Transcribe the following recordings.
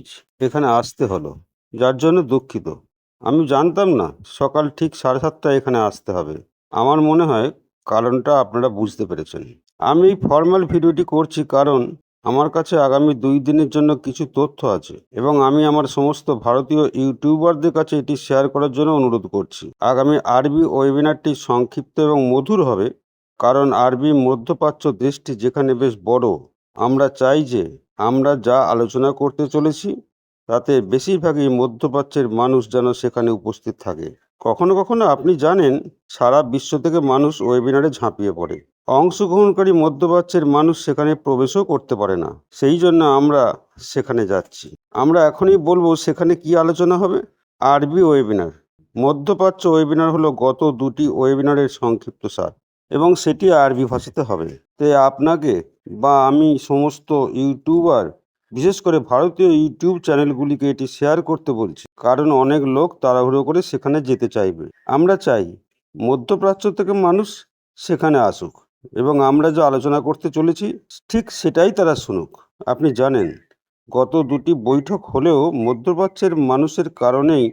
পেয়েছি, এখানে আসতে হলো, যার জন্য দুঃখিত। আমি জানতাম না সকাল ঠিক 7:30টায় এখানে আসতে হবে। আমার মনে হয় কারণটা আপনারা বুঝতে পেরেছেন। আমি এই ফর্মাল ভিডিওটি করছি কারণ আমার কাছে আগামী 2 দিনের জন্য কিছু তথ্য আছে এবং আমি আমার সমস্ত ভারতীয় ইউটিউবারদের কাছে এটি শেয়ার করার জন্য অনুরোধ করছি। আগামী আরবি ওয়েবিনারটি সংক্ষিপ্ত এবং মধুর হবে, কারণ আরবি মধ্যপ্রাচ্য দেশটি যেখানে বেশ বড়। আমরা চাই যে আমরা যা আলোচনা করতে চলেছি তাতে বেশিরভাগই মধ্যপ্রাচ্যের মানুষ যেন সেখানে উপস্থিত থাকে। কখনো কখনো আপনি জানেন, সারা বিশ্ব থেকে মানুষ ওয়েবিনারে ঝাঁপিয়ে পড়ে। অংশগ্রহণকারী মধ্যপ্রাচ্যের মানুষ সেখানে প্রবেশও করতে পারে না। সেই জন্য আমরা সেখানে যাচ্ছি। আমরা এখনই বলবো সেখানে কি আলোচনা হবে। আরবি ওয়েবিনার। মধ্যপ্রাচ্য ওয়েবিনার হলো গত 2টি ওয়েবিনারের সংক্ষিপ্ত সার এবং সেটি আরবি ভাষাতে হবে। তাই আপনাকে বা আমি সমস্ত ইউটিউবার, বিশেষ করে ভারতীয় ইউটিউব চ্যানেলগুলিকে এটি শেয়ার করতে বলছি, কারণ অনেক লোক তাড়াহুড়ো করে সেখানে যেতে চাইবে। আমরা চাই মধ্যপ্রাচ্য থেকে মানুষ সেখানে আসুক এবং আমরা যা আলোচনা করতে চলেছি ঠিক সেটাই তারা শুনুক। আপনি জানেন, গত 2টি বৈঠক হলেও মধ্যপ্রাচ্যের মানুষের কারণেই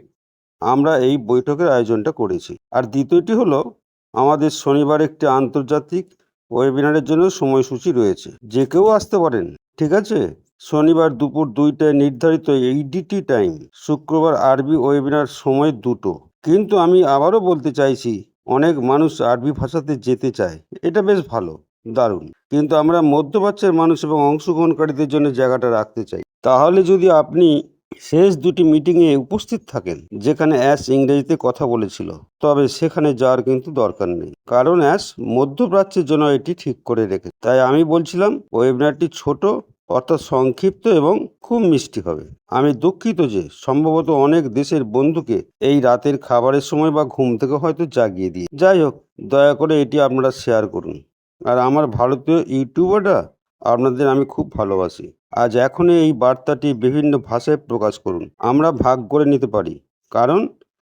আমরা এই বৈঠকের আয়োজনটা করেছি। আর দ্বিতীয়টি হলো, আমাদের শনিবার একটি আন্তর্জাতিক ওয়েবিনারের জন্য সময়সূচি রয়েছে। যে কেউ আসতে পারেন, ঠিক আছে? শনিবার দুপুর 2টায় নির্ধারিত এইডিটি টাইম, শুক্রবার আরবি ওয়েবিনার সময় 2টো। কিন্তু আমি আবারও বলতে চাইছি, অনেক মানুষ আরবি ভাষাতে যেতে চায়, এটা বেশ ভালো, দারুণ। কিন্তু আমরা মধ্যপ্রাচ্যের মানুষ এবং অংশগ্রহণকারীদের জন্য জায়গাটা রাখতে চাই। তাহলে যদি আপনি শেষ 2টি মিটিংয়ে উপস্থিত থাকেন যেখানে অ্যাশ ইংরেজিতে কথা বলেছিল, তবে সেখানে যাওয়ার কিন্তু দরকার নেই, কারণ অ্যাশ মধ্যপ্রাচ্যের জন্য এটি ঠিক করে রেখেছে। তাই আমি বলছিলাম ওয়েবিনারটি ছোট, অর্থাৎ সংক্ষিপ্ত এবং খুব মিষ্টি হবে। আমি দুঃখিত যে সম্ভবত অনেক দেশের বন্ধুকে এই রাতের খাবারের সময় বা ঘুম থেকে হয়তো জাগিয়ে দিয়ে। যাই হোক, দয়া করে এটি আপনারা শেয়ার করুন। আর আমার ভারতীয় ইউটিউবাররা, আপনাদের আমি খুব ভালোবাসি। আজ এখনই এই বার্তাটি বিভিন্ন ভাষায় প্রকাশ করুন। আমরা ভাগ করে নিতে পারি, কারণ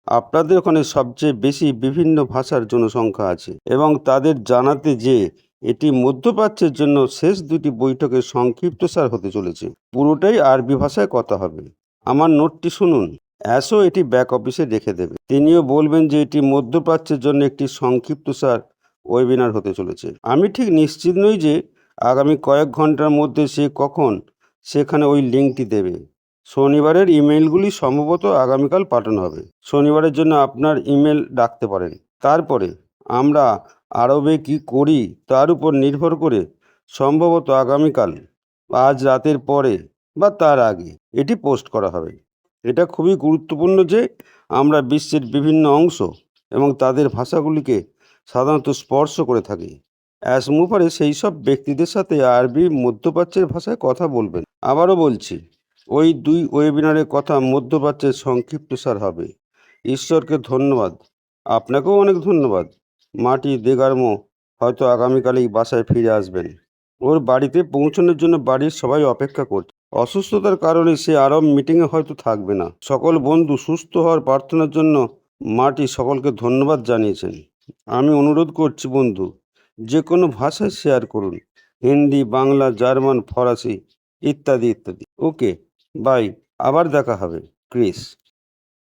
আপনাদের ওখানে সবচেয়ে বেশি বিভিন্ন ভাষার জনসংখ্যা আছে এবং তাদের জানাতে যে এটি মধ্যপ্রাচ্যের জন্য শেষ 2টি বৈঠকের সংক্ষিপ্তসার হতে চলেছে। পুরোটাই আরবি ভাষায় কথা হবে। আমার নোটটি শুনুন। অ্যাশও এটি ব্যাক অফিসে রেখে দেবে। তিনিও বলবেন যে এটি মধ্যপ্রাচ্যের জন্য একটি সংক্ষিপ্তসার ওয়েবিনার হতে চলেছে। আমি ঠিক নিশ্চিত নই যে আগামী কয়েক ঘন্টার মধ্যে সে কখন সেখানে ওই লিঙ্কটি দেবে। শনিবারের ইমেইলগুলি সম্ভবত আগামীকাল পাঠানো হবে। শনিবারের জন্য আপনার ইমেল রাখতে পারেন। তারপরে আমরা আরবে কি করি তার উপর নির্ভর করে সম্ভবত আগামীকাল, আজ রাতের পরে বা তার আগে এটি পোস্ট করা হবে। এটা খুবই গুরুত্বপূর্ণ যে আমরা বিশ্বের বিভিন্ন অংশ এবং তাদের ভাষাগুলিকে সাধারণত স্পর্শ করে থাকি। অ্যাশ মুফারে সেই সব ব্যক্তিদের সাথে আরবি মধ্যপ্রাচ্যের ভাষায় কথা বলবেন। আবারও বলছি, ওই 2 ওয়েবিনারের কথা মধ্যপ্রাচ্যের সংক্ষিপ্তসার হবে। ঈশ্বরকে ধন্যবাদ। আপনাকেও অনেক ধন্যবাদ। মাটি দেগারমো হয়তো আগামীকালেই বাসায় ফিরে আসবেন। ওর বাড়িতে পৌঁছানোর জন্য বাড়ির সবাই অপেক্ষা করছে। অসুস্থতার কারণে সে আরব মিটিংয়ে হয়তো থাকবে না। সকল বন্ধু সুস্থ হওয়ার প্রার্থনার জন্য মাটি সকলকে ধন্যবাদ জানিয়েছেন। আমি অনুরোধ করছি বন্ধু, যে কোনো ভাষায় শেয়ার করুন, হিন্দি, বাংলা, জার্মান, ফরাসি ইত্যাদি ইত্যাদি। ওকে, বাই। আবার দেখা হবে। ক্রিস।